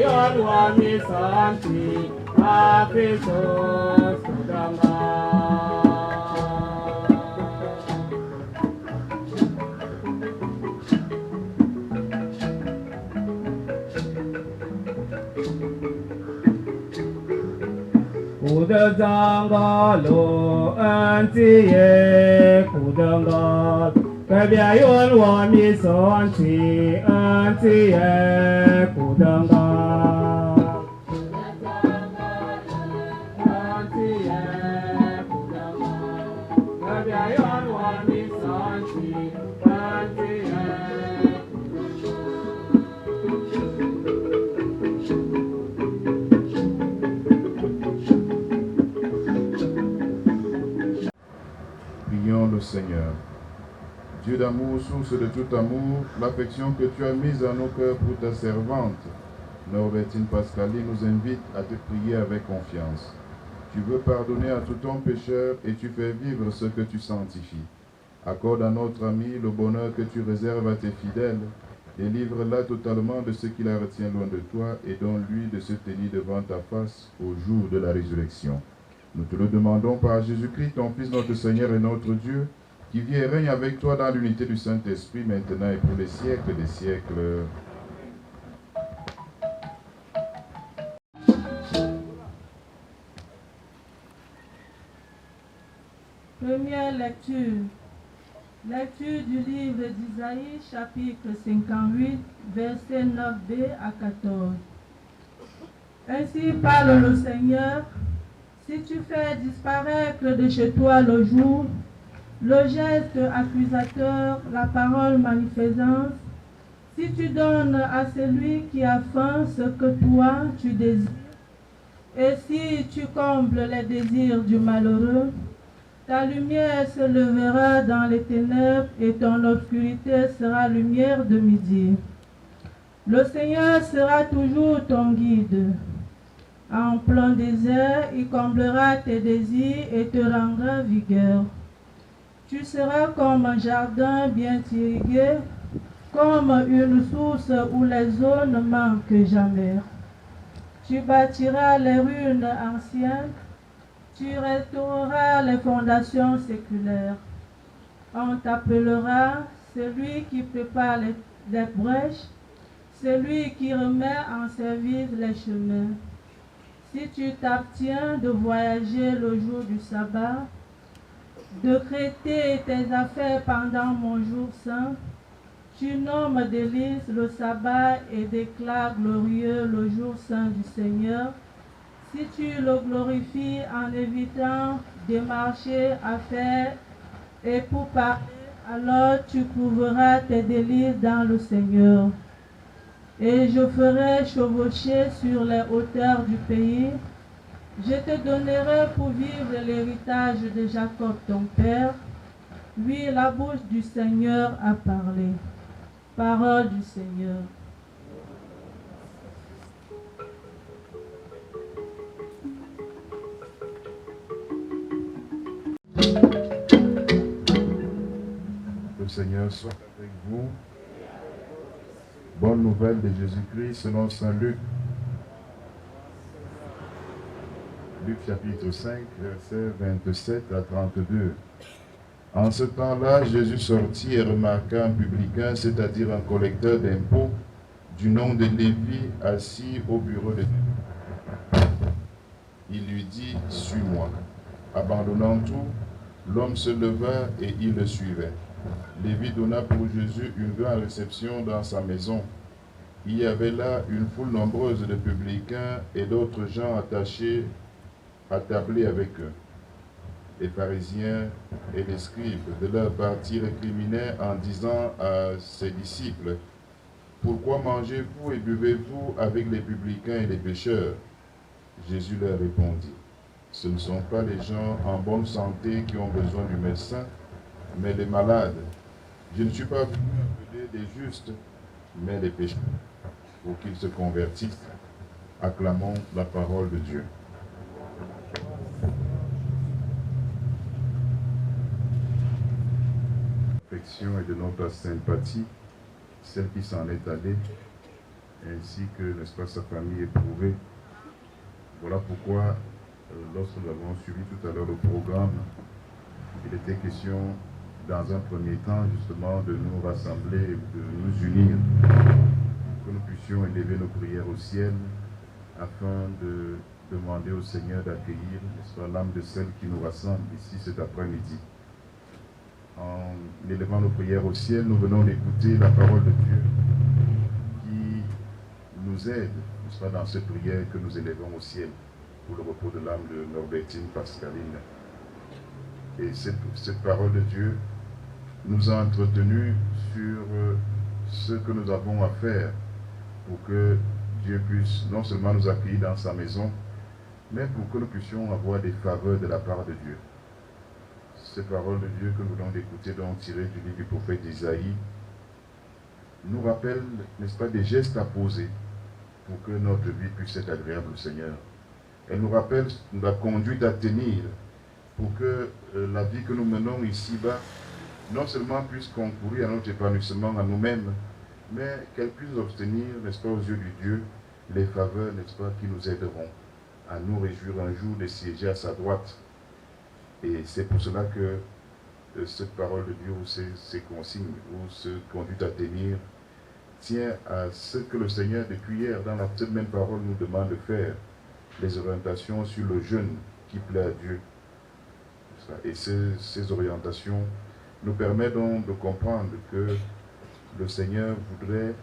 yon wami santi Afisos kudanga Kudanga lo antiye kudanga Kabya yon wami santi antiye kudanga Antiye kudanga Kabya yon wami santi antiye Prions le Seigneur. Dieu d'amour, source de tout amour, l'affection que tu as mise dans nos cœurs pour ta servante, Norbertine Pascaline, nous invite à te prier avec confiance. Tu veux pardonner à tout homme pécheur et tu fais vivre ce que tu sanctifies. Accorde à notre ami le bonheur que tu réserves à tes fidèles. Délivre-la totalement de ce qui la retient loin de toi et donne-lui de se tenir devant ta face au jour de la résurrection. Nous te le demandons par Jésus-Christ, ton Fils, notre Seigneur et notre Dieu, qui vit et règne avec toi dans l'unité du Saint-Esprit, maintenant et pour les siècles des siècles. Première lecture. Lecture du livre d'Isaïe, chapitre 58, versets 9b à 14. Ainsi parle le Seigneur. Si tu fais disparaître de chez toi le jour, le geste accusateur, la parole manifestante, si tu donnes à celui qui a faim ce que toi tu désires, et si tu combles les désirs du malheureux, ta lumière se levera dans les ténèbres et ton obscurité sera lumière de midi. Le Seigneur sera toujours ton guide. En plein désert, il comblera tes désirs et te rendra vigueur. Tu seras comme un jardin bien irrigué, comme une source où les eaux ne manquent jamais. Tu bâtiras les ruines anciennes, tu restaureras les fondations séculaires. On t'appellera celui qui prépare les brèches, celui qui remet en service les chemins. Si tu t'abstiens de voyager le jour du sabbat, de traiter tes affaires pendant mon jour saint, tu nommes délices le sabbat et déclares glorieux le jour saint du Seigneur. Si tu le glorifies en évitant des marchés à faire et pour parler, alors tu trouveras tes délices dans le Seigneur. Et je ferai chevaucher sur les hauteurs du pays. Je te donnerai pour vivre l'héritage de Jacob ton père. Oui, la bouche du Seigneur a parlé. Parole du Seigneur. Le Seigneur soit avec vous. Bonne nouvelle de Jésus-Christ selon Saint Luc. Luc chapitre 5, versets 27 à 32. En ce temps-là, Jésus sortit et remarqua un publicain, c'est-à-dire un collecteur d'impôts, du nom de Lévi, assis au bureau de Dieu. Il lui dit, « Suis-moi. » Abandonnant tout, l'homme se leva et il le suivait. Lévi donna pour Jésus une grande réception dans sa maison. Il y avait là une foule nombreuse de publicains et d'autres gens attachés, attablés avec eux. Les pharisiens et les scribes de leur parti récriminaient en disant à ses disciples, « Pourquoi mangez-vous et buvez-vous avec les publicains et les pécheurs ?» Jésus leur répondit, « Ce ne sont pas les gens en bonne santé qui ont besoin du médecin, mais les malades. Je ne suis pas venu appeler des justes, mais les pécheurs, pour qu'ils se convertissent. » Acclamons la parole de Dieu. Et de notre sympathie, celle qui s'en est allée, ainsi que, n'est-ce pas, sa famille éprouvée. Voilà pourquoi, lorsque nous avons suivi tout à l'heure le programme, il était question, dans un premier temps, justement, de nous rassembler, de nous unir, que nous puissions élever nos prières au ciel, afin de demander au Seigneur d'accueillir, n'est-ce pas, l'âme de celle qui nous rassemble ici cet après-midi. En élevant nos prières au ciel, nous venons d'écouter la parole de Dieu qui nous aide, n'est-ce pas, dans cette prière que nous élevons au ciel pour le repos de l'âme de Norbertine Pascaline. Et cette parole de Dieu nous a entretenus sur ce que nous avons à faire pour que Dieu puisse non seulement nous accueillir dans sa maison, mais pour que nous puissions avoir des faveurs de la part de Dieu. Ces paroles de Dieu que nous venons d'écouter, donc tirées du livre du prophète Isaïe, nous rappellent, n'est-ce pas, des gestes à poser pour que notre vie puisse être agréable au Seigneur. Elle nous rappelle la conduite à tenir pour que la vie que nous menons ici-bas, non seulement puisse concourir à notre épanouissement à nous-mêmes, mais qu'elle puisse obtenir, n'est-ce pas, aux yeux du Dieu, les faveurs, n'est-ce pas, qui nous aideront à nous réjouir un jour de siéger à sa droite. Et c'est pour cela que cette parole de Dieu, ou ces consignes, ou ce conduite à tenir, tient à ce que le Seigneur, depuis hier, dans cette même parole, nous demande de faire, les orientations sur le jeûne qui plaît à Dieu. Et ces orientations nous permettent donc de comprendre que le Seigneur voudrait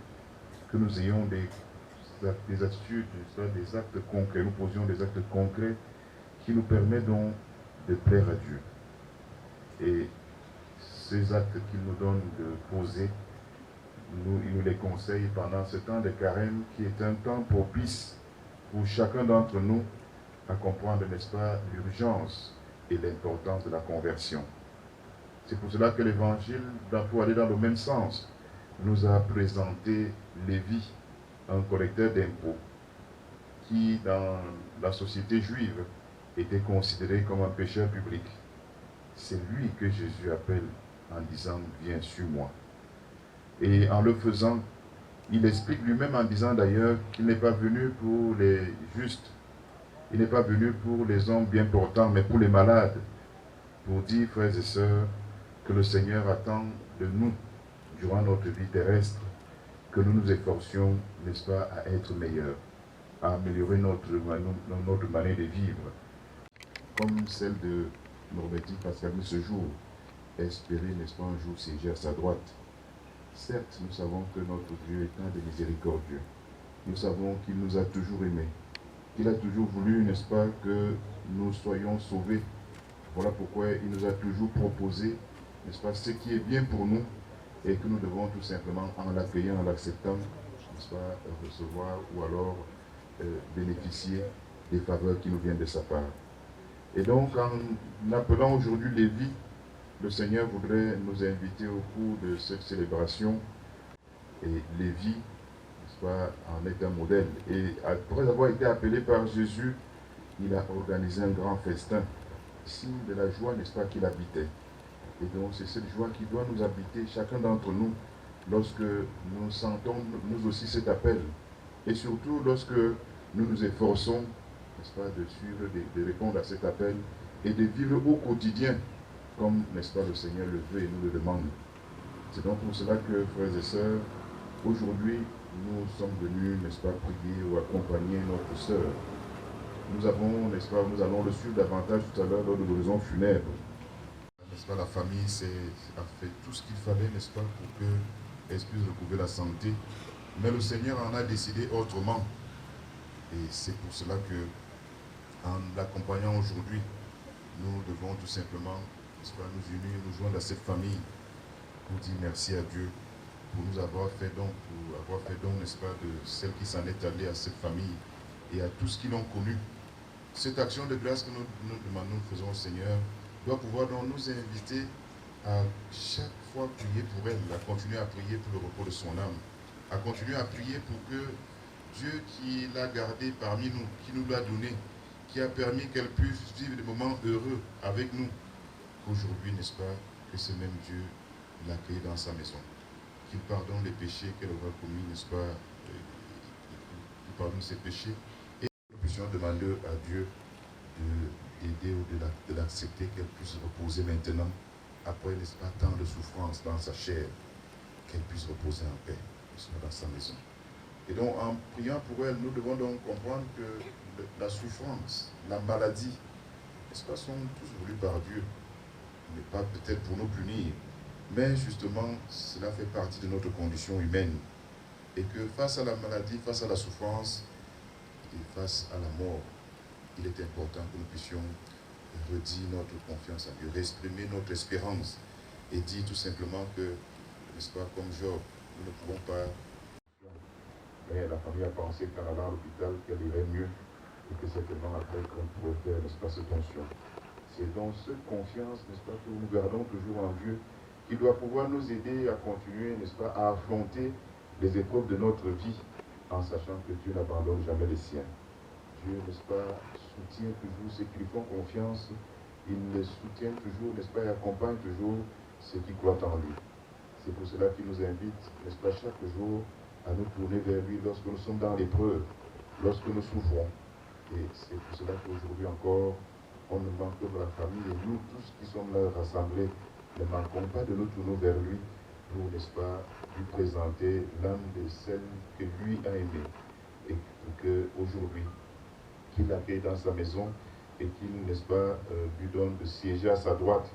que nous ayons des attitudes, des actes concrets, nous posions des actes concrets qui nous permettent donc de plaire à Dieu. Et ces actes qu'il nous donne de poser, il nous les conseille pendant ce temps de carême qui est un temps propice pour chacun d'entre nous à comprendre, n'est-ce pas, l'urgence et l'importance de la conversion. C'est pour cela que l'Évangile, pour aller dans le même sens, nous a présenté Lévi, un collecteur d'impôts, qui dans la société juive était considéré comme un pécheur public. C'est lui que Jésus appelle en disant « Viens sur moi ». Et en le faisant, il explique lui-même en disant d'ailleurs qu'il n'est pas venu pour les justes, il n'est pas venu pour les hommes bien portants, mais pour les malades, pour dire, frères et sœurs, que le Seigneur attend de nous, durant notre vie terrestre, que nous nous efforcions, n'est-ce pas, à être meilleurs, à améliorer notre manière de vivre, comme celle de Norbertine Pascaline ce jour, espérer, n'est-ce pas, un jour siéger à sa droite. Certes, nous savons que notre Dieu est un de miséricordieux. Nous savons qu'il nous a toujours aimés, qu'il a toujours voulu, n'est-ce pas, que nous soyons sauvés. Voilà pourquoi il nous a toujours proposé, n'est-ce pas, ce qui est bien pour nous et que nous devons tout simplement, en l'accueillant, en l'acceptant, n'est-ce pas, recevoir ou alors bénéficier des faveurs qui nous viennent de sa part. Et donc, en appelant aujourd'hui Lévi, le Seigneur voudrait nous inviter au cours de cette célébration. Et Lévi, n'est-ce pas, en est un modèle. Et après avoir été appelé par Jésus, il a organisé un grand festin, signe de la joie, n'est-ce pas, qu'il habitait. Et donc, c'est cette joie qui doit nous habiter, chacun d'entre nous, lorsque nous sentons nous aussi cet appel. Et surtout lorsque nous nous efforçons, n'est-ce pas, de suivre, de répondre à cet appel et de vivre au quotidien, comme, n'est-ce pas, le Seigneur le veut et nous le demande. C'est donc pour cela que, frères et sœurs, aujourd'hui, nous sommes venus, n'est-ce pas, prier ou accompagner notre sœur. Nous avons, n'est-ce pas, nous allons le suivre davantage tout à l'heure lors de l'horizon funèbre. N'est-ce pas, la famille a fait tout ce qu'il fallait, n'est-ce pas, pour qu'elle puisse retrouver la santé. Mais le Seigneur en a décidé autrement. Et c'est pour cela que, en l'accompagnant aujourd'hui, nous devons tout simplement, n'est-ce pas, nous unir, nous joindre à cette famille pour dire merci à Dieu pour nous avoir fait don, n'est-ce pas, de celle qui s'en est allée à cette famille et à tous qui l'ont connue. Cette action de grâce que nous demandons, nous faisons au Seigneur, doit pouvoir donc nous inviter à chaque fois prier pour elle, à continuer à prier pour le repos de son âme, à continuer à prier pour que Dieu qui l'a gardée parmi nous, qui nous l'a donnée, qui a permis qu'elle puisse vivre des moments heureux avec nous, qu'aujourd'hui, n'est-ce pas, que ce même Dieu l'accueille dans sa maison, qu'il pardonne les péchés qu'elle aura commis, n'est-ce pas, pardonne ses péchés, et que nous puissions demander à Dieu d'aider ou de l'accepter, qu'elle puisse reposer maintenant, après, n'est-ce pas, tant de souffrance dans sa chair, qu'elle puisse reposer en paix, dans sa maison. Et donc, en priant pour elle, nous devons donc comprendre que la souffrance, la maladie, n'est-ce pas, sont tous voulus par Dieu, mais pas peut-être pour nous punir, mais justement, cela fait partie de notre condition humaine. Et que face à la maladie, face à la souffrance et face à la mort, il est important que nous puissions redire notre confiance en Dieu, exprimer notre espérance et dire tout simplement que, n'est-ce pas, comme Job, nous ne pouvons pas. Mais la famille a pensé qu'en allant à l'hôpital, qu'elle irait mieux et que certainement après qu'on pourrait faire, n'est-ce pas, cette onction. C'est dans cette confiance, n'est-ce pas, que nous gardons toujours en Dieu, qui doit pouvoir nous aider à continuer, n'est-ce pas, à affronter les épreuves de notre vie, en sachant que Dieu n'abandonne jamais les siens. Dieu, n'est-ce pas, soutient toujours ceux qui lui font confiance, il les soutient toujours, n'est-ce pas, et accompagne toujours ceux qui croient en lui. C'est pour cela qu'il nous invite, n'est-ce pas, chaque jour, à nous tourner vers lui lorsque nous sommes dans l'épreuve, lorsque nous souffrons. Et c'est pour cela qu'aujourd'hui encore, on ne manque que de la famille, et nous tous qui sommes là rassemblés, ne manquons pas de nous tourner vers lui pour, n'est-ce pas, lui présenter l'âme de celle que lui a aimée. Et qu'aujourd'hui, qu'il l'accueille dans sa maison et qu'il, n'est-ce pas, lui donne de siéger à sa droite.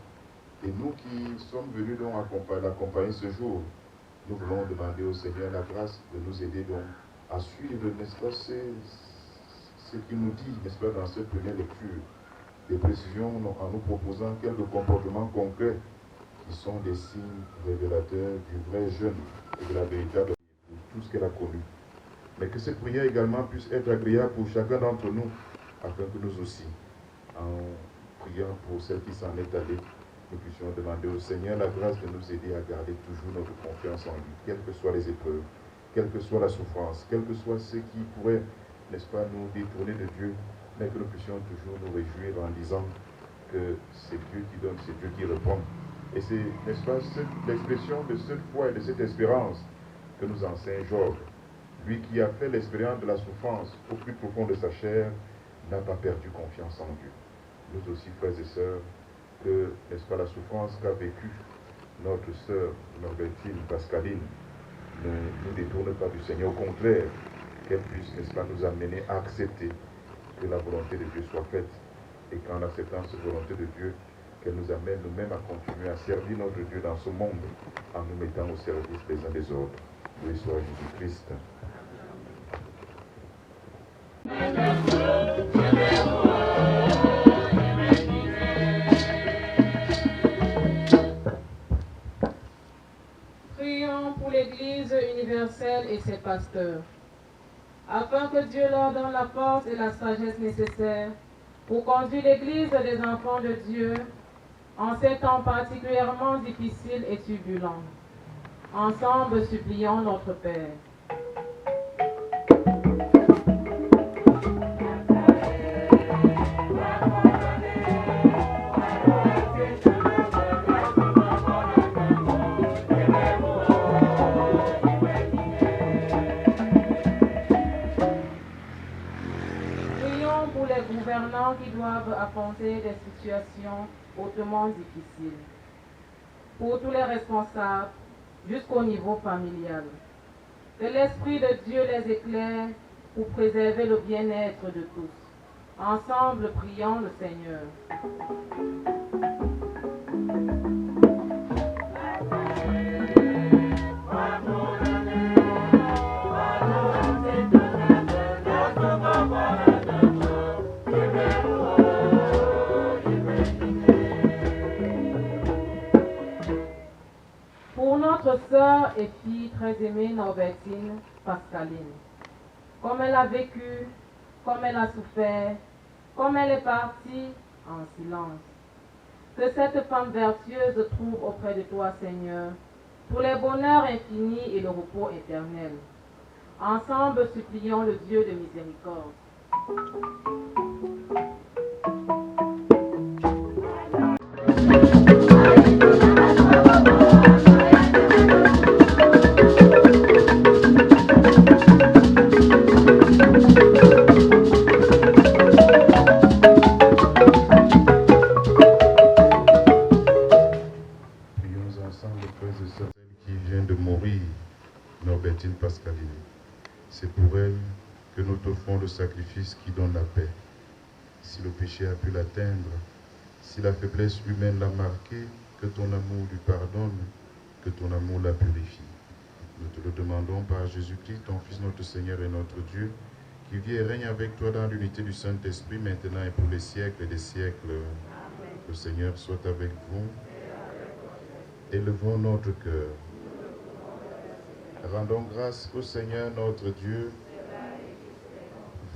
Et nous qui sommes venus donc l'accompagner ce jour, nous voulons demander au Seigneur la grâce de nous aider donc à suivre, n'est-ce pas, ce qu'il nous dit, n'est-ce pas, dans cette première lecture, des précisions en nous proposant quelques comportements concrets qui sont des signes révélateurs du vrai jeûne et de la véritable pour tout ce qu'elle a connu. Mais que cette prière également puisse être agréable pour chacun d'entre nous, afin que nous aussi, en priant pour celle qui s'en est allée, nous puissions demander au Seigneur la grâce de nous aider à garder toujours notre confiance en lui, quelles que soient les épreuves, quelle que soit la souffrance, quel que soit ce qui pourrait, n'est-ce pas, nous détourner de Dieu, mais que nous puissions toujours nous réjouir en disant que c'est Dieu qui donne, c'est Dieu qui répond. Et c'est, n'est-ce pas, l'expression de cette foi et de cette espérance que nous enseigne Job. Lui qui a fait l'expérience de la souffrance au plus profond de sa chair, n'a pas perdu confiance en Dieu. Nous aussi, frères et sœurs, que, n'est-ce pas, la souffrance qu'a vécue notre sœur Norbertine Pascaline ne nous détourne pas du Seigneur. Au contraire, qu'elle puisse, n'est-ce pas, nous amener à accepter que la volonté de Dieu soit faite. Et qu'en acceptant cette volonté de Dieu, qu'elle nous amène nous-mêmes à continuer à servir notre Dieu dans ce monde, en nous mettant au service les uns des autres. Loué soit Jésus-Christ. Prions pour l'Église universelle et ses pasteurs, afin que Dieu leur donne la force et la sagesse nécessaires pour conduire l'Église des enfants de Dieu en ces temps particulièrement difficiles et turbulents. Ensemble, supplions notre Père. Gouvernants qui doivent affronter des situations hautement difficiles. Pour tous les responsables, jusqu'au niveau familial. Que l'Esprit de Dieu les éclaire pour préserver le bien-être de tous. Ensemble, prions le Seigneur. Notre sœur et fille très aimée Norbertine Pascaline, comme elle a vécu, comme elle a souffert, comme elle est partie en silence. Que cette femme vertueuse trouve auprès de toi, Seigneur, pour les bonheurs infinis et le repos éternel. Ensemble, supplions le Dieu de miséricorde. que nous t'offrons le sacrifice qui donne la paix. Si le péché a pu l'atteindre, si la faiblesse humaine l'a marqué, que ton amour lui pardonne, que ton amour la purifie. Nous te le demandons par Jésus-Christ, ton Fils, notre Seigneur et notre Dieu, qui vit et règne avec toi dans l'unité du Saint-Esprit, maintenant et pour les siècles des siècles. Le Seigneur soit avec vous. Élevons notre cœur. Rendons grâce au Seigneur notre Dieu.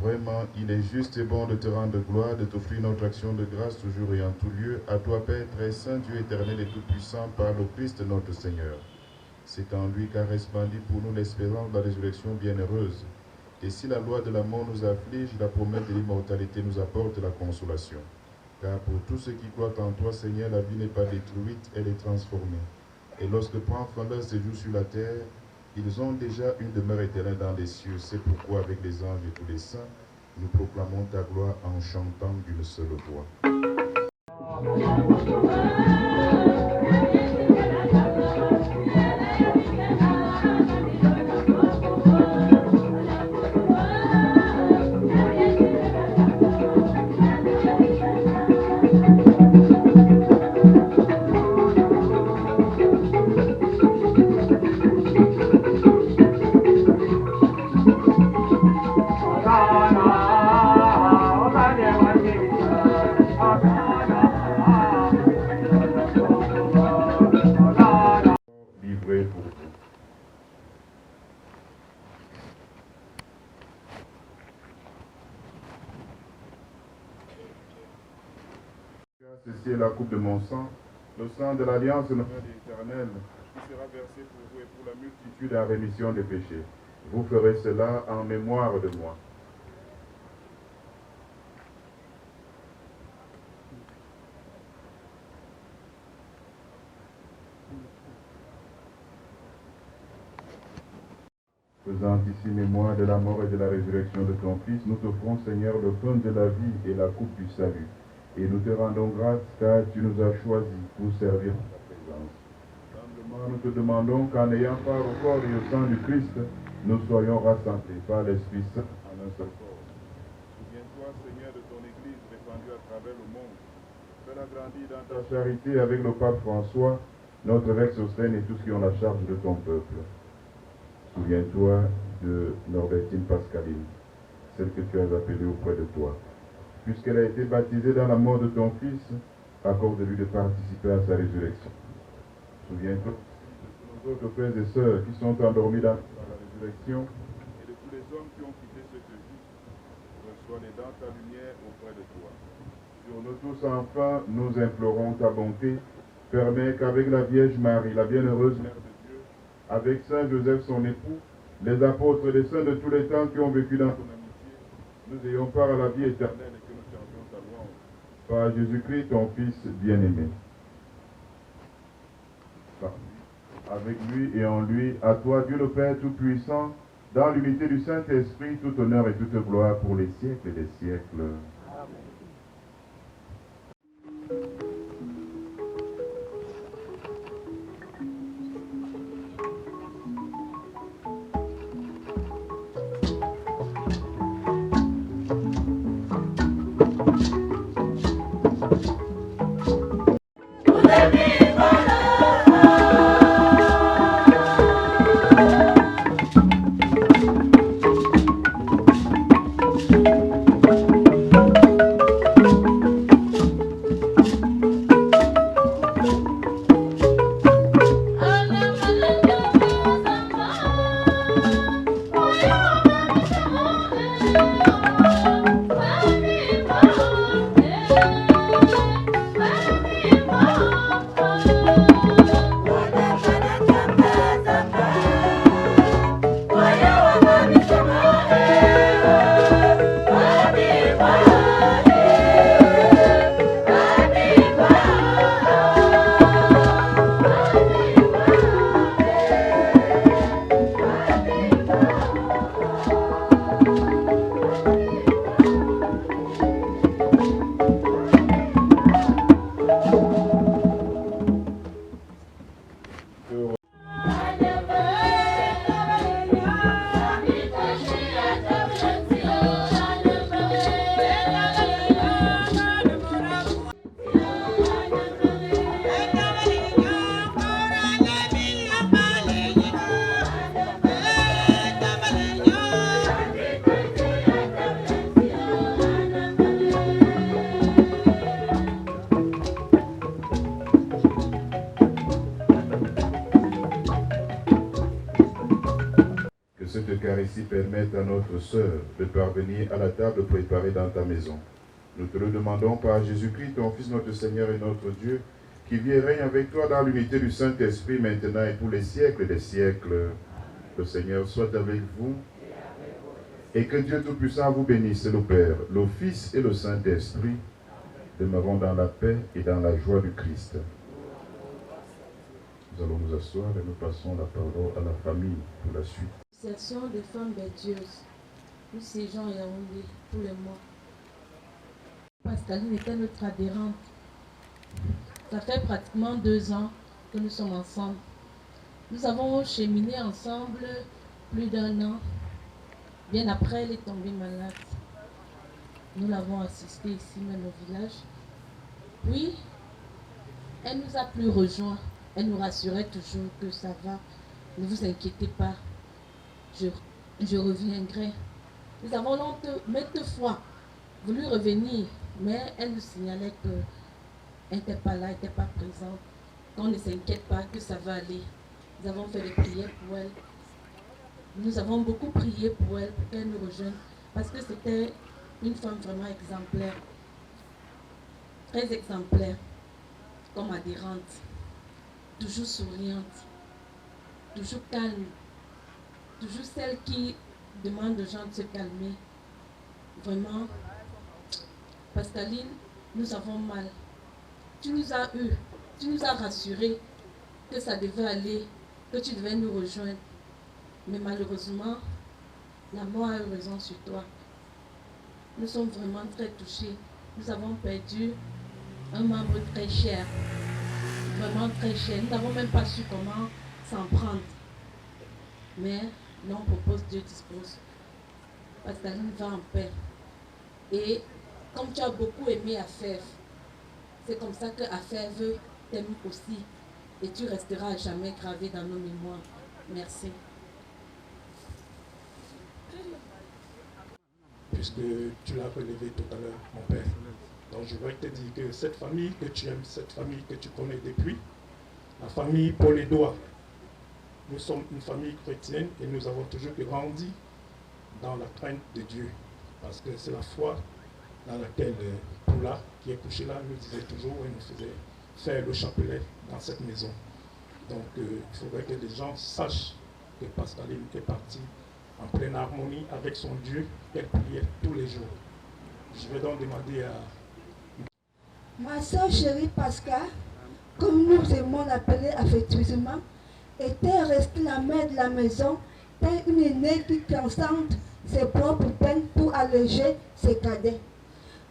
Vraiment, il est juste et bon de te rendre gloire, de t'offrir notre action de grâce toujours et en tout lieu. À toi, Père très saint, Dieu éternel et tout-puissant, par le Christ notre Seigneur. C'est en lui qu'a resplendu pour nous l'espérance de la résurrection bienheureuse. Et si la loi de la mort nous afflige, la promesse de l'immortalité nous apporte la consolation. Car pour tous ceux qui croient en toi, Seigneur, la vie n'est pas détruite, elle est transformée. Et lorsque prend fin leur séjour sur la terre, ils ont déjà une demeure éternelle dans les cieux. C'est pourquoi, avec les anges et tous les saints, nous proclamons ta gloire en chantant d'une seule voix. Livré pour vous. Ceci est la coupe de mon sang, le sang de l'alliance nouvelle et éternelle, qui sera versé pour vous et pour la multitude à rémission des péchés. Vous ferez cela en mémoire de moi. Faisant ici mémoire de la mort et de la résurrection de ton Fils, nous t'offrons, Seigneur, le pain de la vie et la coupe du salut. Et nous te rendons grâce car tu nous as choisis pour servir ta présence. Simplement, nous te demandons qu'en ayant part au corps et au sang du Christ, nous soyons rassemblés par l'Esprit Saint en un seul corps. Souviens-toi, Seigneur, de ton Église répandue à travers le monde. Fais-la grandir dans ta charité avec le pape François, notre évêque Sosthène et tous qui ont la charge de ton peuple. Souviens-toi de Norbertine Pascaline, celle que tu as appelée auprès de toi. Puisqu'elle a été baptisée dans la mort de ton Fils, accorde-lui de participer à sa résurrection. Souviens-toi de tous nos autres frères et sœurs qui sont endormis dans la résurrection et de tous les hommes qui ont quitté cette vie. Reçois-les dans ta lumière auprès de toi. Sur nous tous enfin, nous implorons ta bonté. Permets qu'avec la Vierge Marie, la bienheureuse Mère de Dieu, avec Saint Joseph son époux, les apôtres et les saints de tous les temps qui ont vécu dans ton amitié, nous ayons part à la vie éternelle et que nous chantions ta louange. Par Jésus-Christ, ton Fils bien-aimé. Avec lui et en lui, à toi, Dieu le Père Tout-Puissant, dans l'unité du Saint-Esprit, tout honneur et toute gloire pour les siècles et des siècles. l'Eucharistie permette à notre sœur de parvenir à la table préparée dans ta maison. Nous te le demandons par Jésus-Christ, ton Fils, notre Seigneur et notre Dieu, qui vit et règne avec toi dans l'unité du Saint-Esprit, maintenant et tous les siècles des siècles. Le Seigneur soit avec vous, et que Dieu Tout-Puissant vous bénisse, le Père, le Fils et le Saint-Esprit. Demeurons dans la paix et dans la joie du Christ. Nous allons nous asseoir et nous passons la parole à la famille pour la suite. Association des femmes vertueuses. Nous siégeons à Yaoundé tous les mois. Pascaline était notre adhérente. Ça fait pratiquement 2 ans que nous sommes ensemble. Nous avons cheminé ensemble plus d'1 an. Bien après, elle est tombée malade. Nous l'avons assistée ici, même au village. Puis, elle nous a plus rejoints. Elle nous rassurait toujours que ça va. Ne vous inquiétez pas. Je reviendrai. Nous avons maintes fois voulu revenir, mais elle nous signalait qu'elle n'était pas là, elle n'était pas présente. Qu'on ne s'inquiète pas, que ça va aller. Nous avons fait des prières pour elle. Nous avons beaucoup prié pour elle, pour qu'elle nous rejoigne, parce que c'était une femme vraiment exemplaire. Très exemplaire, comme adhérente. Toujours souriante, toujours calme, toujours celle qui demande aux gens de se calmer. Vraiment, Pascaline, nous avons mal. Tu nous as rassurés que ça devait aller, que tu devais nous rejoindre. Mais malheureusement, la mort a eu raison sur toi. Nous sommes vraiment très touchés. Nous avons perdu un membre très cher. Vraiment très cher. Nous n'avons même pas su comment s'en prendre. Mais l'on propose, Dieu dispose. Pascaline va en paix. Et comme tu as beaucoup aimé Afève, c'est comme ça que Afève t'aime aussi. Et tu resteras à jamais gravé dans nos mémoires. Merci. Puisque tu l'as relevé tout à l'heure, mon père. Donc je voudrais te dire que cette famille que tu aimes, cette famille que tu connais depuis, la famille Paul-Édouard, nous sommes une famille chrétienne et nous avons toujours grandi dans la crainte de Dieu. Parce que c'est la foi dans laquelle Paula, qui est couché là, nous disait toujours et nous faisait faire le chapelet dans cette maison. Donc il faudrait que les gens sachent que Pascaline est partie en pleine harmonie avec son Dieu, qu'elle priait tous les jours. Je vais donc demander à... Ma soeur chérie Pascal, comme nous aimons l'appeler affectueusement, était restée la mère de la maison, telle une aînée qui concentre ses propres peines pour alléger ses cadets.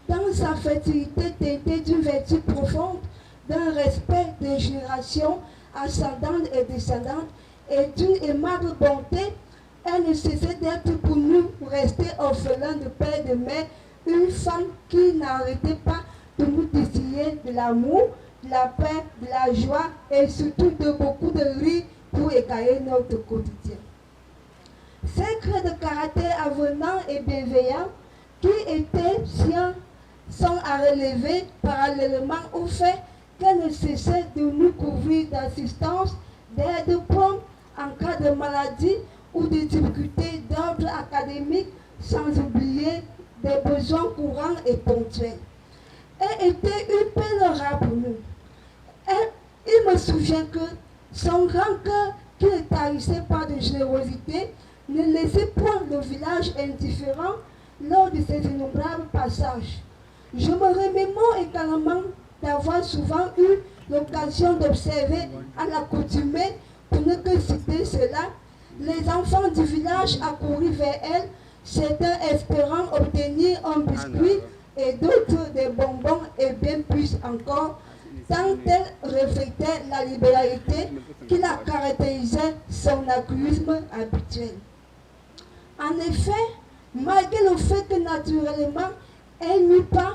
Dans sa fertilité teintée d'une vertu profonde, d'un respect des générations ascendantes et descendantes et d'une aimable bonté, elle ne cessait d'être pour nous rester orphelins de père et de mère, une femme qui n'arrêtait pas de nous distiller de l'amour, de la paix, de la joie et surtout de beaucoup de rire pour égayer notre quotidien. Ces traits de caractère avenant et bienveillant qui étaient siens sont à relever parallèlement au fait qu'elle ne cessait de nous couvrir d'assistance, d'aide prompte en cas de maladie ou de difficultés d'ordre académique, sans oublier des besoins courants et ponctuels. Elle était une pèlerin pour nous. Il me souvient que son grand cœur, qui ne tarissait pas de générosité, ne laissait point le village indifférent lors de ses innombrables passages. Je me remémore également d'avoir souvent eu l'occasion d'observer à l'accoutumée, pour ne que citer cela, les enfants du village accourus vers elle, certains espérant obtenir un biscuit et d'autres des bonbons et bien plus encore, tant elle reflétait la libéralité qui la caractérisait son altruisme habituel. En effet, malgré le fait que naturellement, elle n'eût pas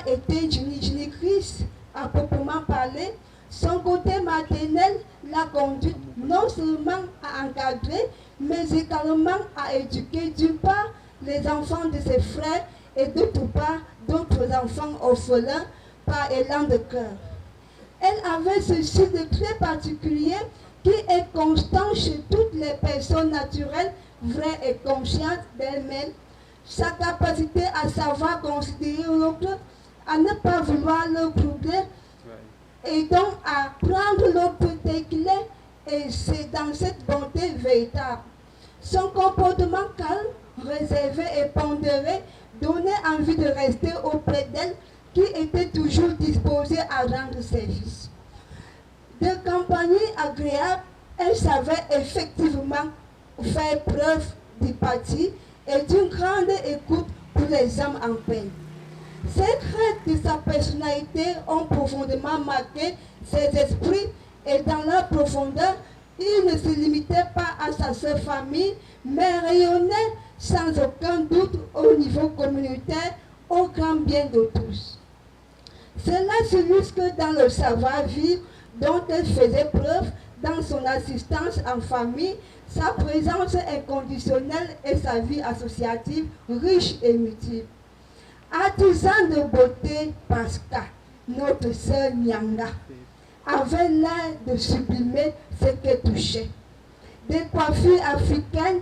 été génitrice à proprement parler, son côté maternel l'a conduite non seulement à encadrer, mais également à éduquer d'une part les enfants de ses frères et d'autre part d'autres enfants orphelins par élan de cœur. Elle avait ceci de très particulier qui est constant chez toutes les personnes naturelles, vraies et conscientes d'elles-mêmes, sa capacité à savoir considérer l'autre, à ne pas vouloir le troubler, et donc à prendre l'autre tel qu'il est, et c'est dans cette bonté véritable. Son comportement calme, réservé et pondéré donnait envie de rester auprès d'elle, qui était toujours disposée à rendre service. De compagnie agréable, elle savait effectivement faire preuve d'empathie et d'une grande écoute pour les âmes en peine. Ces traits de sa personnalité ont profondément marqué ses esprits et dans leur profondeur, il ne se limitait pas à sa seule famille, mais rayonnait sans aucun doute au niveau communautaire, au grand bien de tous. Cela s'illustre dans le savoir-vivre dont elle faisait preuve, dans son assistance en famille, sa présence inconditionnelle et sa vie associative riche et multiple. Artisan de beauté, Pascal, notre sœur Nyanga, avait l'air de sublimer ce qu'elle touchait. Des coiffures africaines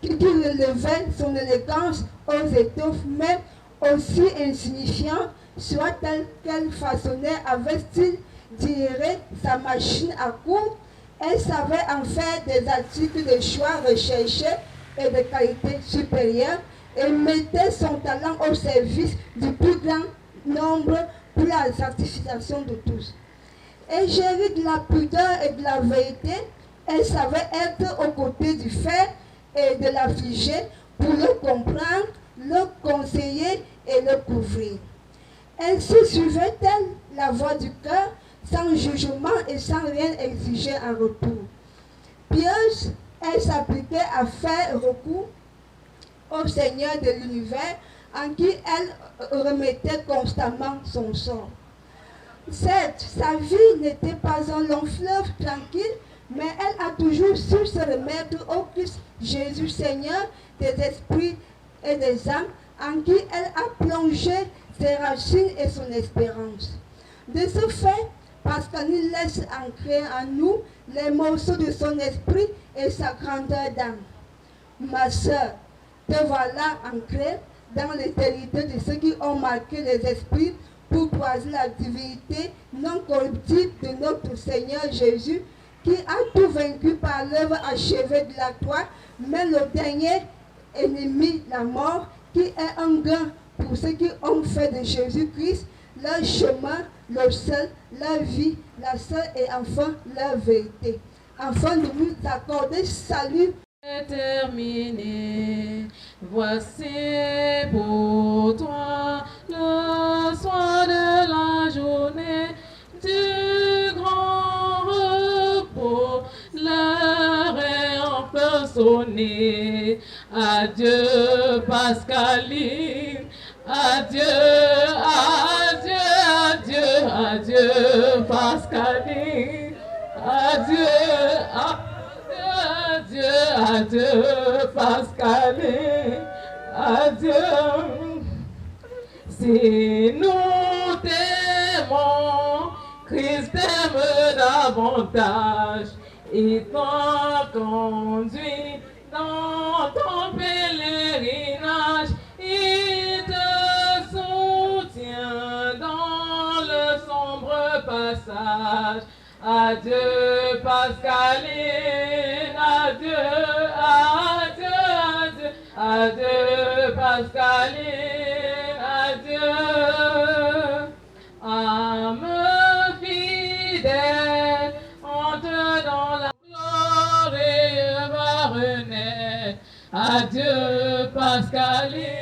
qui relevaient son élégance aux étoffes, mais aussi insignifiantes, soit-elle qu'elle façonnait avec style d'irrer sa machine à coudre, elle savait en faire des articles de choix recherchés et de qualité supérieure et mettait son talent au service du plus grand nombre pour la satisfaction de tous. Égérie de la pudeur et de la vérité, elle savait être aux côtés du fait et de l'affligé pour le comprendre, le conseiller et le couvrir. Ainsi suivait-elle la voix du cœur, sans jugement et sans rien exiger en retour. Pieuse, elle s'appliquait à faire recours au Seigneur de l'univers, en qui elle remettait constamment son sort. Certes, sa vie n'était pas un long fleuve tranquille, mais elle a toujours su se remettre au Christ Jésus Seigneur des esprits et des âmes, en qui elle a plongé ses racines et son espérance. De ce fait, parce qu'elle laisse ancrer en nous les morceaux de son esprit et sa grandeur d'âme. Ma sœur, te voilà ancrée dans l'éternité de ceux qui ont marqué les esprits pour croiser la divinité non corruptible de notre Seigneur Jésus, qui a tout vaincu par l'œuvre achevée de la croix, mais le dernier ennemi, la mort, qui est un gain pour ceux qui ont fait de Jésus-Christ leur chemin, leur seul, leur vie, la seule et enfin leur vérité, afin de nous accorder salut. Terminé, voici pour toi le soir de la journée du grand repos, l'heure est enfin sonnée. Adieu Pascaline, adieu, adieu, adieu, adieu Pascaline, adieu, adieu, adieu Pascaline, adieu. Si nous t'aimons, Christ t'aime davantage, il t'a conduit dans ton pèlerinage, il te soutient dans le sombre passage. Adieu Pascaline, adieu, adieu, adieu, adieu Pascaline, adieu. Âme fidèle, entre dans la gloire et va renaître. Adieu Pascaline.